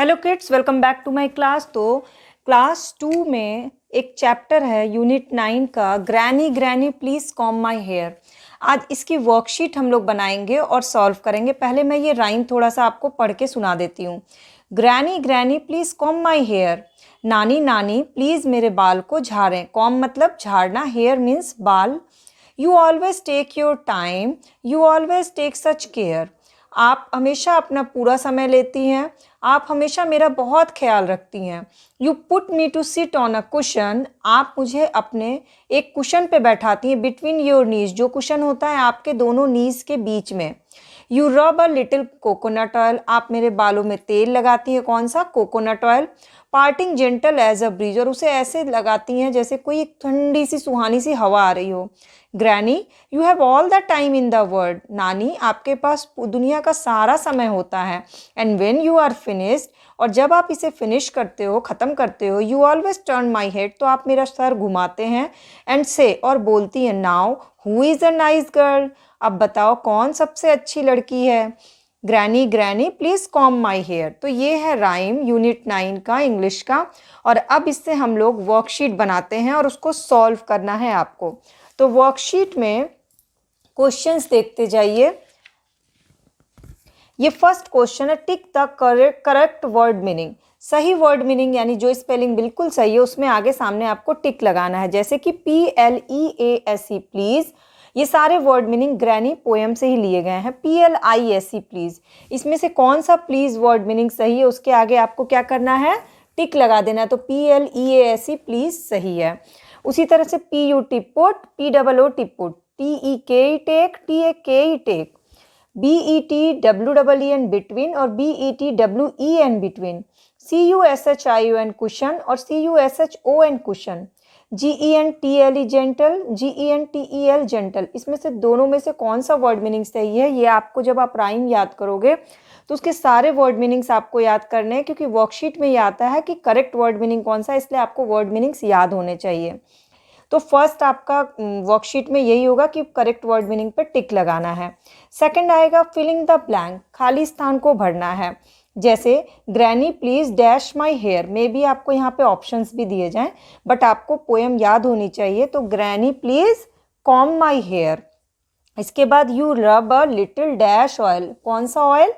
Hello kids, welcome back to my class. तो class 2 में एक चैप्टर है यूनिट 9 का, granny granny please comb my hair. आज इसकी वर्कशीट हम लोग बनाएंगे और सॉल्व करेंगे। पहले मैं ये राइम थोड़ा सा आपको पढ़ के सुना देती हूँ। Granny granny please comb my hair, नानी नानी प्लीज मेरे बाल को झाड़ें। कॉम मतलब झाड़ना, हेयर मीन्स बाल। You always take your time, you always take such care. आप हमेशा अपना पूरा समय लेती हैं, आप हमेशा मेरा बहुत ख्याल रखती हैं। You put me to sit on a cushion, आप मुझे अपने एक कुशन पे बैठाती हैं। बिटवीन योर नीज, जो कुशन होता है आपके दोनों नीज के बीच में। You rub a little coconut oil, आप मेरे बालों में तेल लगाती हैं। कौन सा? Coconut oil. Parting gentle as a breeze, और उसे ऐसे लगाती हैं जैसे कोई एक ठंडी सी सुहानी सी हवा आ रही हो। Granny you have all the time in the world, नानी आपके पास दुनिया का सारा समय होता है। And when you are finished, और जब आप इसे फिनिश करते हो, ख़त्म करते हो, you always turn my head, तो आप मेरा सर घुमाते हैं। एंड से, और बोलती हैं, now who is a nice girl, अब बताओ कौन सबसे अच्छी लड़की है। Granny granny please comb my hair. तो ये है राइम यूनिट 9 का, इंग्लिश का। और अब इससे हम लोग वर्कशीट बनाते हैं और उसको सॉल्व करना है आपको। तो वर्कशीट में क्वेश्चंस देखते जाइए। ये फर्स्ट क्वेश्चन है, tick the correct word meaning. सही वर्ड मीनिंग यानी जो स्पेलिंग बिल्कुल सही है उसमें आगे सामने आपको टिक लगाना है। जैसे कि PLEASE प्लीज, ये सारे वर्ड मीनिंग ग्रैनी पोएम से ही लिए गए हैं। PLISE प्लीज, इसमें से कौन सा प्लीज वर्ड मीनिंग सही है उसके आगे आपको क्या करना है? टिक लगा देना है। तो PLEASE प्लीज सही है। उसी तरह से PUT पुट, POO टिपुट, TEKE take, TAKE take, BETWEEN between और BETWEN बिटवीन, CUSHION कुशन और CUSHON cushion, GENTLE gentle, GENTEL gentle. इसमें से दोनों में से कौन सा वर्ड मीनिंग सही है, ये आपको जब आप राइम याद करोगे तो उसके सारे वर्ड मीनिंग्स आपको याद करने हैं, क्योंकि वर्कशीट में ये आता है कि करेक्ट वर्ड मीनिंग कौन सा है, इसलिए आपको वर्ड मीनिंग्स याद होने चाहिए। तो फर्स्ट आपका वर्कशीट में यही होगा कि करेक्ट वर्ड मीनिंग पे टिक लगाना है। सेकंड आएगा फिलिंग द ब्लैंक, खाली स्थान को भरना है। जैसे granny please dash my hair, में भी आपको यहाँ पे ऑप्शंस भी दिए जाएं, बट आपको पोएम याद होनी चाहिए। तो granny please comb my hair. इसके बाद you rub a little dash oil, कौन सा oil?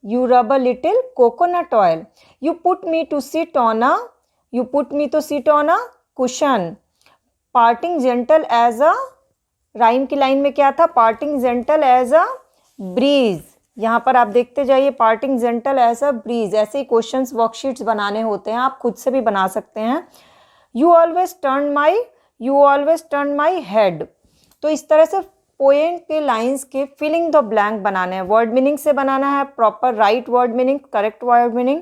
You rub a little coconut oil. You put me to sit on a, you put me to sit on a cushion. Parting gentle as a, rhyme की line में क्या था? Parting gentle as a breeze. यहाँ पर आप देखते जाइए, parting gentle as a breeze. ऐसे ही क्वेश्चंस वर्कशीट्स बनाने होते हैं, आप खुद से भी बना सकते हैं। You always turn my head. तो इस तरह से पोएम के लाइंस के फिलिंग द ब्लैंक बनाने हैं। वर्ड मीनिंग से बनाना है, proper right word meaning, correct word meaning.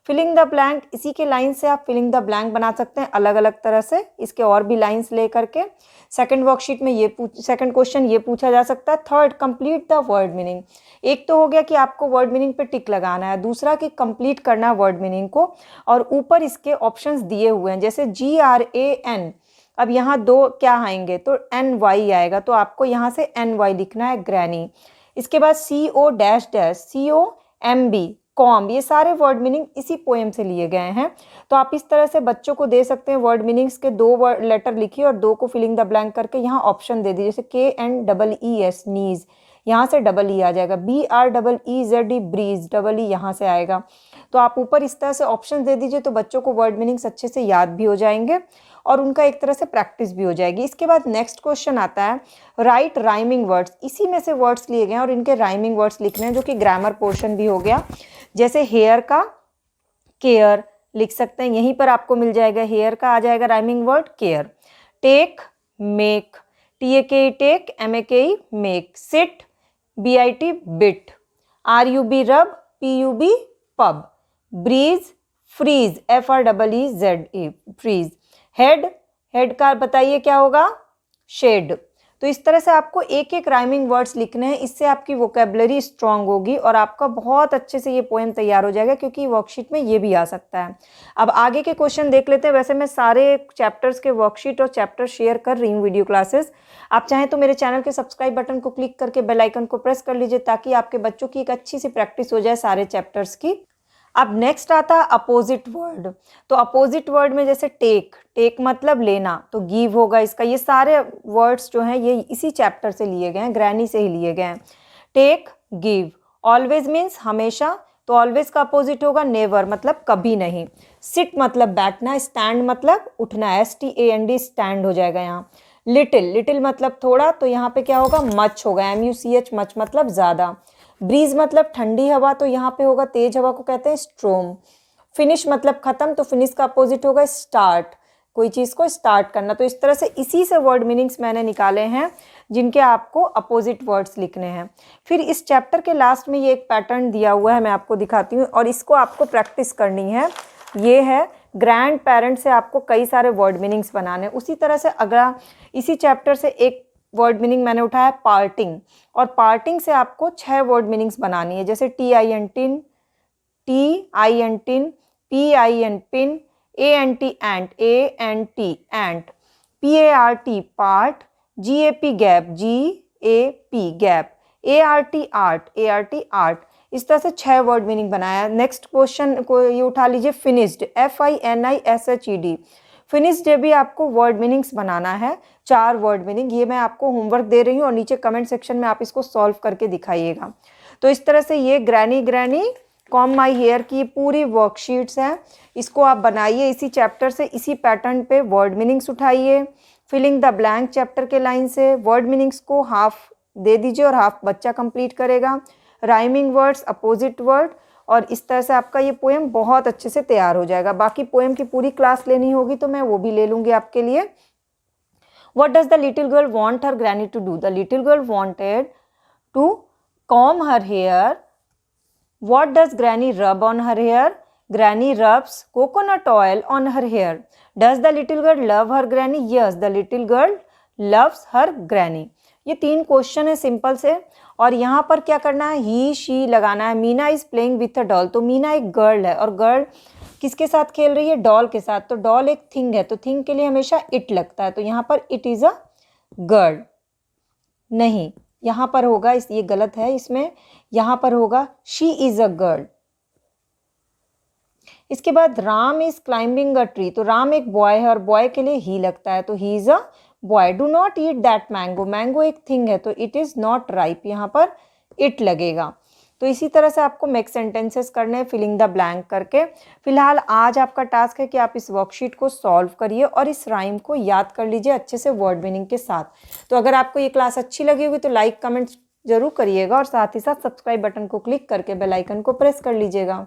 Filling the blank, इसी के लाइन से आप फिलिंग द ब्लैंक बना सकते हैं अलग अलग तरह से, इसके और भी लाइंस ले करके। सेकंड वर्कशीट में सेकंड क्वेश्चन ये पूछा जा सकता है। Third, complete the word meaning. एक तो हो गया कि आपको वर्ड मीनिंग पे टिक लगाना है, दूसरा कि कंप्लीट करना है वर्ड मीनिंग को। और ऊपर इसके ऑप्शंस दिए हुए हैं, जैसे GRAN। अब यहाँ दो क्या आएंगे? तो NY आएगा, तो आपको यहाँ से NY लिखना है, ग्रैनी। इसके बाद CO dash dash, COMB com, ये सारे वर्ड मीनिंग इसी पोएम से लिए गए हैं। तो आप इस तरह से बच्चों को दे सकते हैं, वर्ड मीनिंग्स के दो वर्ड लेटर लिखिए और दो को फिलिंग द ब्लैंक करके यहाँ ऑप्शन दे दीजिए। जैसे KNEES नीज, यहाँ से EE आ जाएगा। BREEZE ब्रीज, EE यहाँ से आएगा। तो आप ऊपर इस तरह से ऑप्शन दे दीजिए, तो बच्चों को वर्ड मीनिंग्स अच्छे से याद भी हो जाएंगे और उनका एक तरह से प्रैक्टिस भी हो जाएगी। इसके बाद नेक्स्ट क्वेश्चन आता है, राइट राइमिंग वर्ड्स। इसी में से वर्ड्स लिए गए हैं और इनके राइमिंग वर्ड्स लिखने हैं, जो कि ग्रामर पोर्शन भी हो गया। जैसे हेयर का केयर लिख सकते हैं, यहीं पर आपको मिल जाएगा। हेयर का आ जाएगा rhyming word care. Take make, TAKE take, MAKE make. Sit, BIT bit. RUB rub, PUB pub. Breeze freeze, FREEZE freeze. Head का बताइए क्या होगा? शेड। तो इस तरह से आपको एक एक राइमिंग वर्ड्स लिखने हैं, इससे आपकी वोकेबलरी स्ट्रांग होगी और आपका बहुत अच्छे से ये पोएम तैयार हो जाएगा, क्योंकि वर्कशीट में ये भी आ सकता है। अब आगे के क्वेश्चन देख लेते हैं। वैसे मैं सारे चैप्टर्स के वर्कशीट और चैप्टर शेयर कर रही हूँ वीडियो क्लासेस। आप चाहें तो मेरे चैनल के सब्सक्राइब बटन को क्लिक करके बेल आइकन को प्रेस कर लीजिए, ताकि आपके बच्चों की एक अच्छी सी प्रैक्टिस हो जाए सारे चैप्टर्स की। अब नेक्स्ट आता है अपोजिट वर्ड। तो अपोजिट वर्ड में जैसे टेक, टेक मतलब लेना, तो गिव होगा इसका। ये सारे वर्ड्स जो हैं ये इसी चैप्टर से लिए गए हैं, ग्रैनी से ही लिए गए हैं। Take, give. ऑलवेज मीन्स हमेशा, तो ऑलवेज का अपोजिट होगा नेवर, मतलब कभी नहीं। सिट मतलब बैठना, स्टैंड मतलब उठना, STAND स्टैंड हो जाएगा यहाँ। लिटिल, लिटिल मतलब थोड़ा, तो यहाँ पे क्या होगा, मच होगा, MUCH, मच मतलब ज़्यादा। ब्रीज मतलब ठंडी हवा, तो यहाँ पे होगा तेज हवा को कहते हैं स्ट्रोम। फिनिश मतलब खत्म, तो फिनिश का अपोजिट होगा स्टार्ट, कोई चीज़ को स्टार्ट करना। तो इस तरह से इसी से वर्ड मीनिंग्स मैंने निकाले हैं जिनके आपको अपोजिट वर्ड्स लिखने हैं। फिर इस चैप्टर के लास्ट में ये एक पैटर्न दिया हुआ है, मैं आपको दिखाती हूँ, और इसको आपको प्रैक्टिस करनी है। ये है ग्रैंड पेरेंट से आपको कई सारे वर्ड मीनिंग्स बनाने। उसी तरह से अगला इसी चैप्टर से एक वर्ड मीनिंग मैंने उठाया पार्टिंग, और पार्टिंग से आपको 6 वर्ड मीनिंग्स बनानी है, जैसे TIN tin, TIN tin, PIN pin, ANT एंट, ANT एंट, PART part, GAP gap, GAP gap, ART art, ART art. इस तरह से 6 वर्ड मीनिंग बनाया। नेक्स्ट क्वेश्चन को ये उठा लीजिए फिनिश्ड, FINISHED। फिनिश्ड भी आपको वर्ड मीनिंग्स बनाना है, 4 वर्ड मीनिंग। ये मैं आपको होमवर्क दे रही हूँ और नीचे कमेंट सेक्शन में आप इसको सॉल्व करके दिखाइएगा। तो इस तरह से ये granny granny comb my hair की पूरी वर्कशीट्स हैं, इसको आप बनाइए इसी चैप्टर से, इसी पैटर्न पे वर्ड मीनिंग्स उठाइए। फिलिंग द ब्लैंक चैप्टर के लाइन से वर्ड मीनिंग्स को हाफ दे दीजिए और हाफ बच्चा कंप्लीट करेगा। राइमिंग वर्ड्स, अपोजिट वर्ड, और इस तरह से आपका ये पोएम बहुत अच्छे से तैयार हो जाएगा। बाकी पोएम की पूरी क्लास लेनी होगी तो मैं वो भी ले लूँगी आपके लिए। What does the little girl want her granny to do? The little girl wanted to comb her hair. What does granny rub on her hair? Granny rubs coconut oil on her hair. Does the little girl love her granny? Yes, the little girl loves her granny. ये 3 question है simple से, और यहाँ पर क्या करना है, ही she लगाना है। Meena is playing with a doll, तो मीना एक गर्ल है, और गर्ल किसके साथ खेल रही है, डॉल के साथ। तो डॉल एक थिंग है, तो थिंग के लिए हमेशा इट लगता है, तो यहाँ पर इट इज अ गर्ल नहीं, यहाँ पर होगा ये गलत है, इसमें यहाँ पर होगा शी इज अ गर्ल। इसके बाद Ram is climbing a tree, तो राम एक बॉय है और बॉय के लिए ही लगता है, तो he is a boy. Do not eat that mango, mango एक थिंग है, तो इट इज नॉट राइप, यहाँ पर इट लगेगा। तो इसी तरह से आपको मेक सेंटेंसेस करने हैं फिलिंग द ब्लैंक करके। फिलहाल आज आपका टास्क है कि आप इस वर्कशीट को सॉल्व करिए और इस राइम को याद कर लीजिए अच्छे से वर्ड मीनिंग के साथ। तो अगर आपको ये क्लास अच्छी लगी होगी तो लाइक कमेंट्स जरूर करिएगा, और साथ ही साथ सब्सक्राइब बटन को क्लिक करके बेल आइकन को प्रेस कर लीजिएगा।